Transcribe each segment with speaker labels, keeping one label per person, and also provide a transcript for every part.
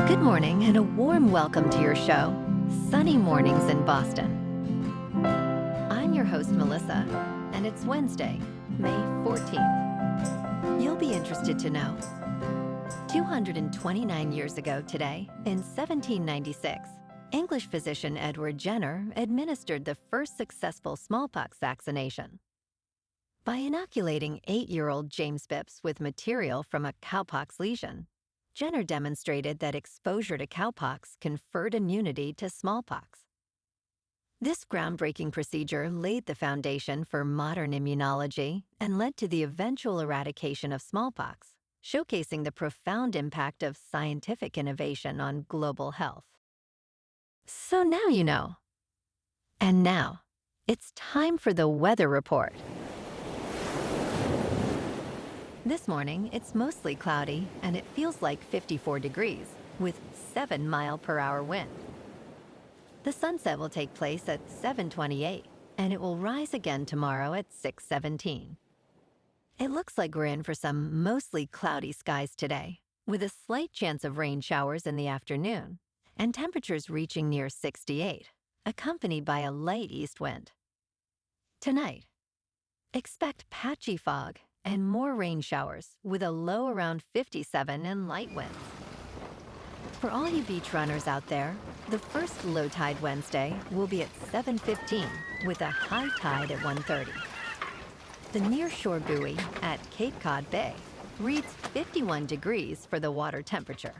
Speaker 1: Good morning and a warm welcome to your show, Sunny Mornings in Boston. I'm your host, Melissa, and it's Wednesday, May 14th. You'll be interested to know 229 years ago today, in 1796, English physician Edward Jenner administered the first successful smallpox vaccination. By inoculating 8-year-old James Phipps with material from a cowpox lesion, Jenner demonstrated that exposure to cowpox conferred immunity to smallpox. This groundbreaking procedure laid the foundation for modern immunology and led to the eventual eradication of smallpox, showcasing the profound impact of scientific innovation on global health. So now you know. And now, it's time for the weather report. This morning, it's mostly cloudy, and it feels like 54 degrees, with 7-mile-per-hour wind. The sunset will take place at 7:28, and it will rise again tomorrow at 6:17. It looks like we're in for some mostly cloudy skies today, with a slight chance of rain showers in the afternoon, and temperatures reaching near 68, accompanied by a light east wind. Tonight, expect patchy fog and more rain showers with a low around 57 and light winds. For all you beach runners out there, the first low tide Wednesday will be at 7:15 with a high tide at 1:30. The nearshore buoy at Cape Cod Bay reads 51 degrees for the water temperature.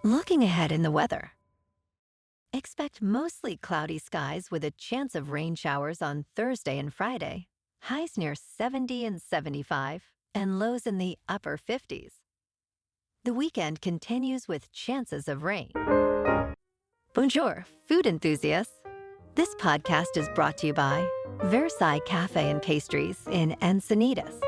Speaker 1: Looking ahead in the weather, expect mostly cloudy skies with a chance of rain showers on Thursday and Friday, highs near 70 and 75, and lows in the upper 50s. The weekend continues with chances of rain. Bonjour, food enthusiasts. This podcast is brought to you by Versailles Cafe and Pastries in Encinitas.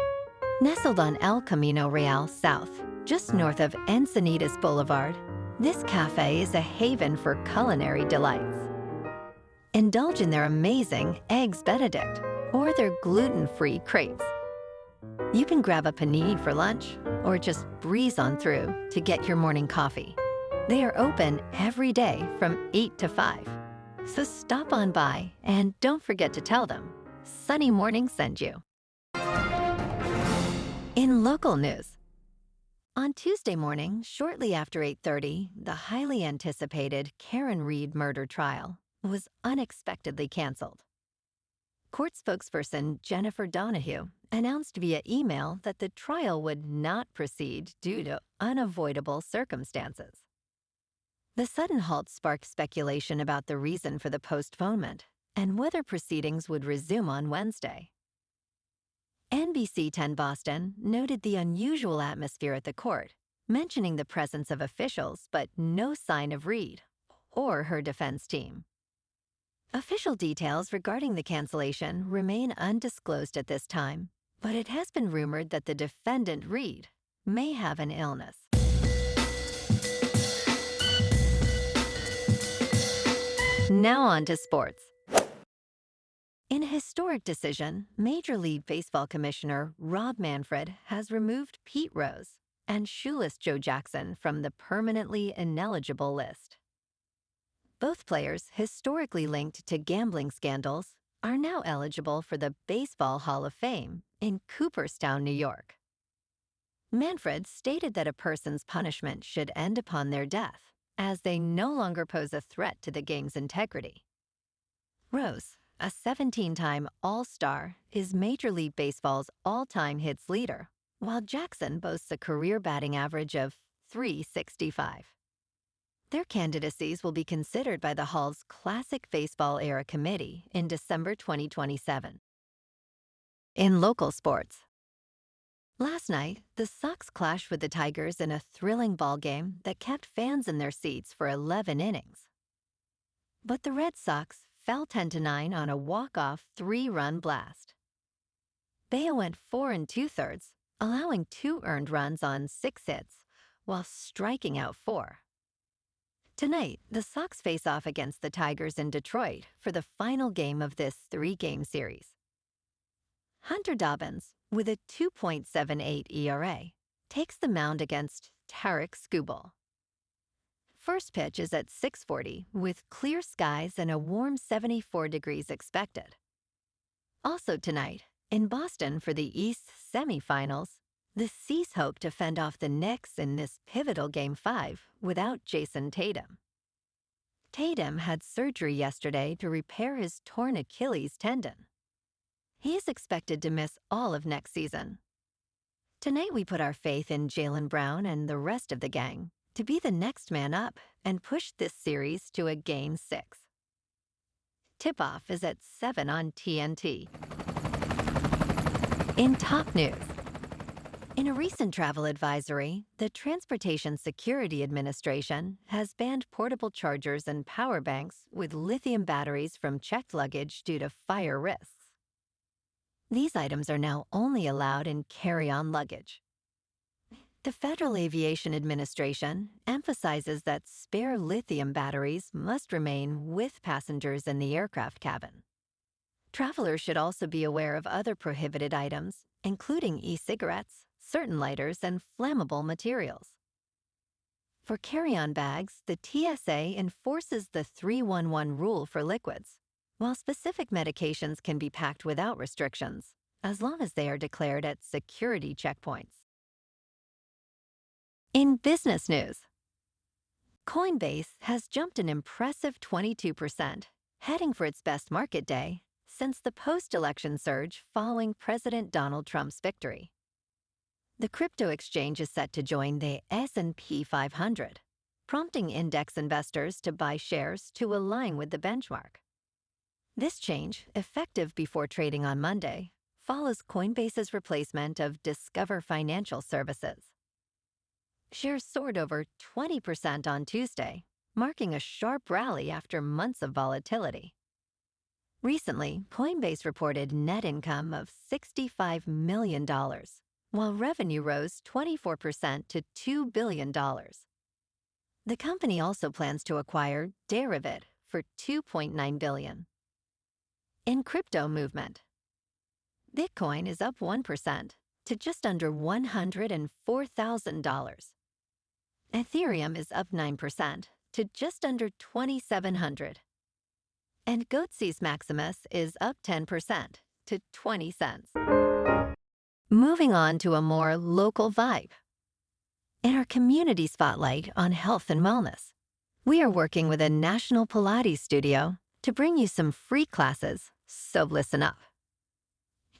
Speaker 1: Nestled on El Camino Real South, just north of Encinitas Boulevard, this cafe is a haven for culinary delights. Indulge in their amazing Eggs Benedict or their gluten-free crepes. You can grab a panini for lunch or just breeze on through to get your morning coffee. They are open every day from 8 to 5. So stop on by and don't forget to tell them Sunny Morning sent you. In local news, on Tuesday morning, shortly after 8:30, the highly anticipated Karen Reed murder trial was unexpectedly canceled. Court spokesperson Jennifer Donahue announced via email that the trial would not proceed due to unavoidable circumstances. The sudden halt sparked speculation about the reason for the postponement and whether proceedings would resume on Wednesday. NBC 10 Boston noted the unusual atmosphere at the court, mentioning the presence of officials but no sign of Reed or her defense team. Official details regarding the cancellation remain undisclosed at this time, but it has been rumored that the defendant, Reed, may have an illness. Now on to sports. In a historic decision, Major League Baseball Commissioner Rob Manfred has removed Pete Rose and shoeless Joe Jackson from the permanently ineligible list. Both players, historically linked to gambling scandals, are now eligible for the Baseball Hall of Fame in Cooperstown, New York. Manfred stated that a person's punishment should end upon their death, as they no longer pose a threat to the game's integrity. Rose, a 17-time All-Star, is Major League Baseball's all-time hits leader, while Jackson boasts a career batting average of .365. Their candidacies will be considered by the Hall's Classic Baseball Era Committee in December 2027. In local sports, last night, the Sox clashed with the Tigers in a thrilling ballgame that kept fans in their seats for 11 innings. But the Red Sox fell 10-9 on a walk-off 3-run blast. Bayo went 4 2/3, allowing 2 earned runs on 6 hits, while striking out 4. Tonight, the Sox face off against the Tigers in Detroit for the final game of this 3-game series. Hunter Dobbins, with a 2.78 ERA, takes the mound against Tarik Skubal. First pitch is at 6:40 with clear skies and a warm 74 degrees expected. Also tonight, in Boston for the East semifinals, the C's hope to fend off the Knicks in this pivotal Game 5 without Jason Tatum. Tatum had surgery yesterday to repair his torn Achilles tendon. He is expected to miss all of next season. Tonight we put our faith in Jaylen Brown and the rest of the gang to be the next man up and push this series to a Game 6. Tip-off is at 7 on TNT. In top news, in a recent travel advisory, the Transportation Security Administration has banned portable chargers and power banks with lithium batteries from checked luggage due to fire risks. These items are now only allowed in carry-on luggage. The Federal Aviation Administration emphasizes that spare lithium batteries must remain with passengers in the aircraft cabin. Travelers should also be aware of other prohibited items, including e-cigarettes, certain lighters, and flammable materials. For carry-on bags, the TSA enforces the 311 rule for liquids, while specific medications can be packed without restrictions, as long as they are declared at security checkpoints. In business news, Coinbase has jumped an impressive 22%, heading for its best market day since the post-election surge following President Donald Trump's victory. The crypto exchange is set to join the S&P 500, prompting index investors to buy shares to align with the benchmark. This change, effective before trading on Monday, follows Coinbase's replacement of Discover Financial Services. Shares soared over 20% on Tuesday, marking a sharp rally after months of volatility. Recently, Coinbase reported net income of $65 million, while revenue rose 24% to $2 billion. The company also plans to acquire Derived for $2.9 billion. In crypto movement, Bitcoin is up 1% to just under $104,000. Ethereum is up 9% to just under $2,700. And Goatse's Maximus is up 10% to 20 cents. Moving on to a more local vibe. In our community spotlight on health and wellness, we are working with a national Pilates studio to bring you some free classes, so listen up.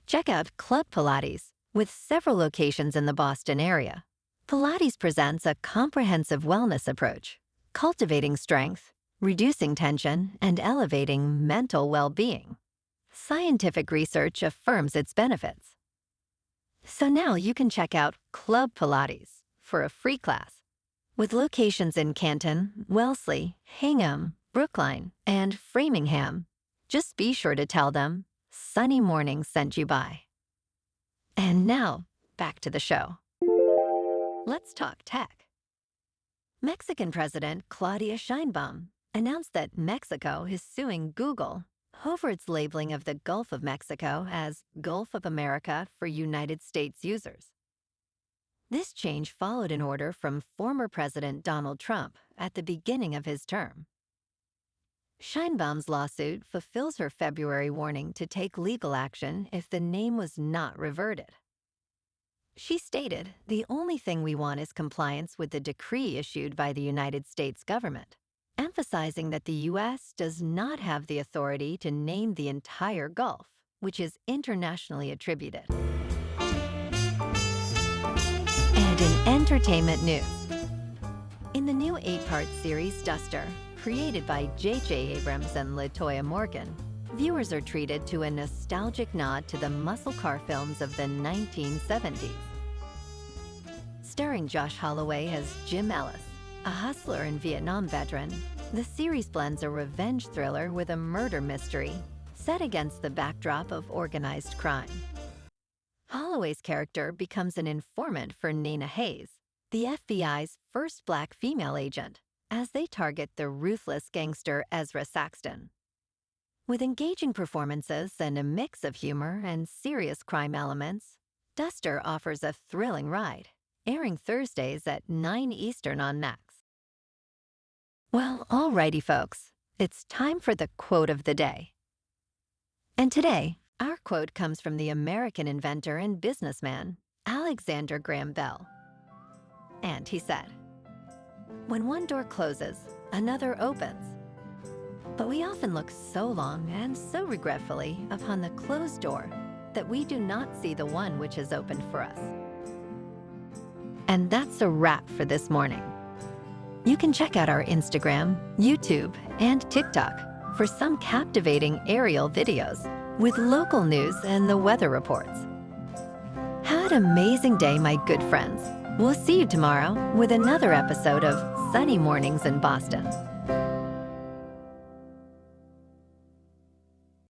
Speaker 1: Check out Club Pilates, with several locations in the Boston area. Pilates presents a comprehensive wellness approach, cultivating strength, reducing tension, and elevating mental well-being. Scientific research affirms its benefits. So now you can check out Club Pilates for a free class. With locations in Canton, Wellesley, Hingham, Brookline, and Framingham, just be sure to tell them Sunny Morning sent you by. And now, back to the show. Let's talk tech. Mexican President Claudia Sheinbaum announced that Mexico is suing Google over its labeling of the Gulf of Mexico as Gulf of America for United States users. This change followed an order from former President Donald Trump at the beginning of his term. Sheinbaum's lawsuit fulfills her February warning to take legal action if the name was not reverted. She stated, "The only thing we want is compliance with the decree issued by the United States government," emphasizing that the U.S. does not have the authority to name the entire Gulf, which is internationally attributed. And in entertainment news, in the new 8-part series Duster, created by J.J. Abrams and LaToya Morgan, viewers are treated to a nostalgic nod to the muscle car films of the 1970s. Starring Josh Holloway as Jim Ellis, a hustler and Vietnam veteran, the series blends a revenge thriller with a murder mystery set against the backdrop of organized crime. Holloway's character becomes an informant for Nana Hayes, the FBI's first black female agent, as they target the ruthless gangster Ezra Saxton. With engaging performances and a mix of humor and serious crime elements, Duster offers a thrilling ride, airing Thursdays at 9 Eastern on Max. Well, alrighty, folks. It's time for the quote of the day. And today, our quote comes from the American inventor and businessman, Alexander Graham Bell. And he said, "When one door closes, another opens. But we often look so long and so regretfully upon the closed door that we do not see the one which is opened for us." And that's a wrap for this morning. You can check out our Instagram, YouTube, and TikTok for some captivating aerial videos with local news and the weather reports. Have an amazing day, my good friends. We'll see you tomorrow with another episode of Sunny Mornings in Boston.